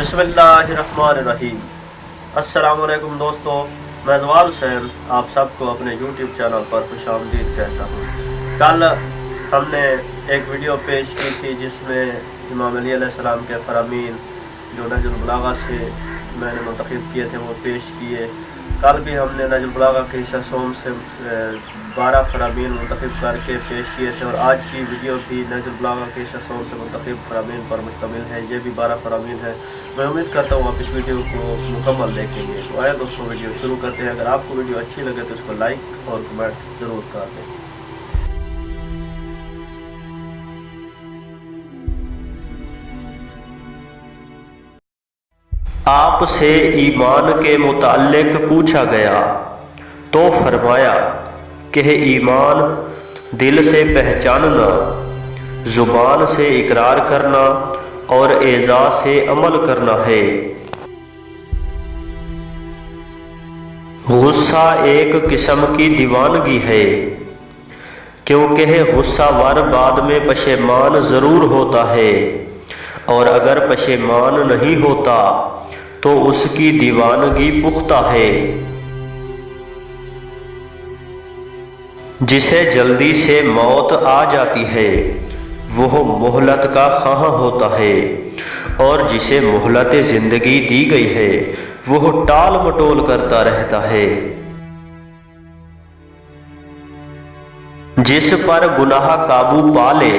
बिस्मिल्लाहिर्रहमानिर्रहीम। अस्सलाम वालेकुम दोस्तों, मैं जवाल हुसैन आप सबको अपने YouTube चैनल पर खुशामदीद कहता हूँ। कल हमने एक वीडियो पेश की थी जिसमें इमाम अली अलैहिस्सलाम के फरामीन जो नहजुल बलागा से मैंने मुंतखब किए थे वो पेश किए। कल भी हमने नहजुल बलागा के हिस्सा सोम से 12 फरामीन मुंतखब करके पेश किए थे और आज की वीडियो भी नहजुल बलागा के हिस्सा सोम से मुंतखब फरामीन पर मुश्तमिल है। ये भी 12 फरामीन है। मैं उम्मीद करता हूँ आप इस वीडियो को मुकम्मल देखेंगे। तो आया दोस्तों वीडियो शुरू करते हैं। अगर आपको वीडियो अच्छी लगे तो इसको लाइक और कमेंट ज़रूर कर दें। आपसे ईमान के मुताल्लिक पूछा गया तो फरमाया कि ईमान दिल से पहचानना, जुबान से इकरार करना और एज़ा से अमल करना है। गुस्सा एक किस्म की दीवानगी है, क्योंकि गुस्सावर बाद में पशेमान ज़रूर होता है और अगर पशेमान नहीं होता तो उसकी दीवानगी पुख्ता है। जिसे जल्दी से मौत आ जाती है वह मोहलत का ख्वाह होता है और जिसे मोहलत जिंदगी दी गई है वह टाल मटोल करता रहता है। जिस पर गुनाह काबू पा ले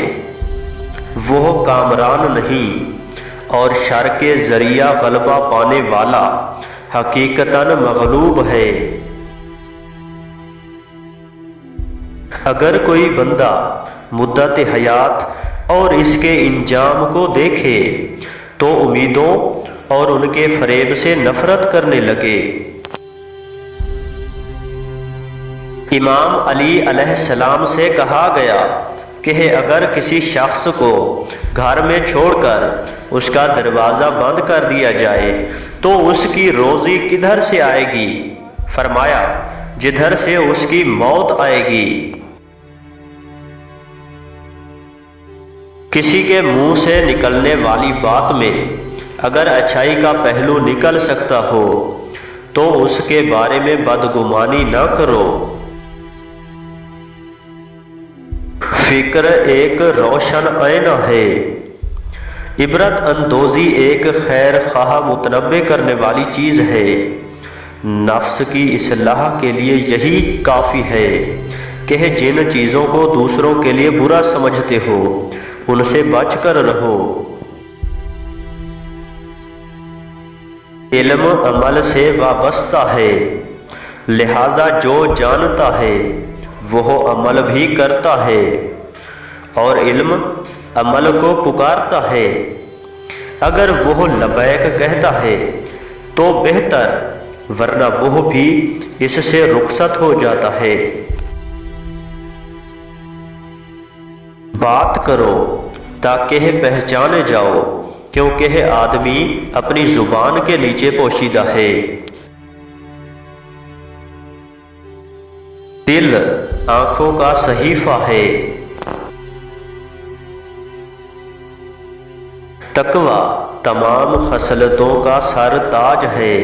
वह कामरान नहीं और शर के जरिया गलबा पाने वाला हकीकतन मगलूब है। अगर कोई बंदा मुद्दत हयात और इसके इंजाम को देखे तो उम्मीदों और उनके फरेब से नफरत करने लगे। इमाम अली अलैहिस्सलाम से कहा गया कि अगर किसी शख्स को घर में छोड़कर उसका दरवाज़ा बंद कर दिया जाए तो उसकी रोज़ी किधर से आएगी? फरमाया जिधर से उसकी मौत आएगी। किसी के मुंह से निकलने वाली बात में अगर अच्छाई का पहलू निकल सकता हो तो उसके बारे में बदगुमानी न करो। फिक्र एक रोशन आईना है, इबरत अंदोजी एक खैर ख्वाह मुतनब्बे करने वाली चीज है। नफ्स की इस्लाह के लिए यही काफी है कि जिन चीजों को दूसरों के लिए बुरा समझते हो उनसे बचकर रहो। इल्म अमल से वाबस्ता है, लिहाजा जो जानता है वह अमल भी करता है और इल्म अमल को पुकारता है। अगर वह लबैक कहता है तो बेहतर, वरना वह भी इससे रुखसत हो जाता है। बात करो ताकि पहचाने जाओ, क्योंकि आदमी अपनी जुबान के नीचे पोशीदा है। दिल आंखों का सहीफा है, तकवा तमाम खसलतों का सर ताज है।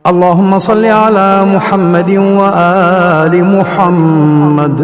अल्लाहुम्मा सल्ली अला मुहम्मदिन व आलि मुहम्मद।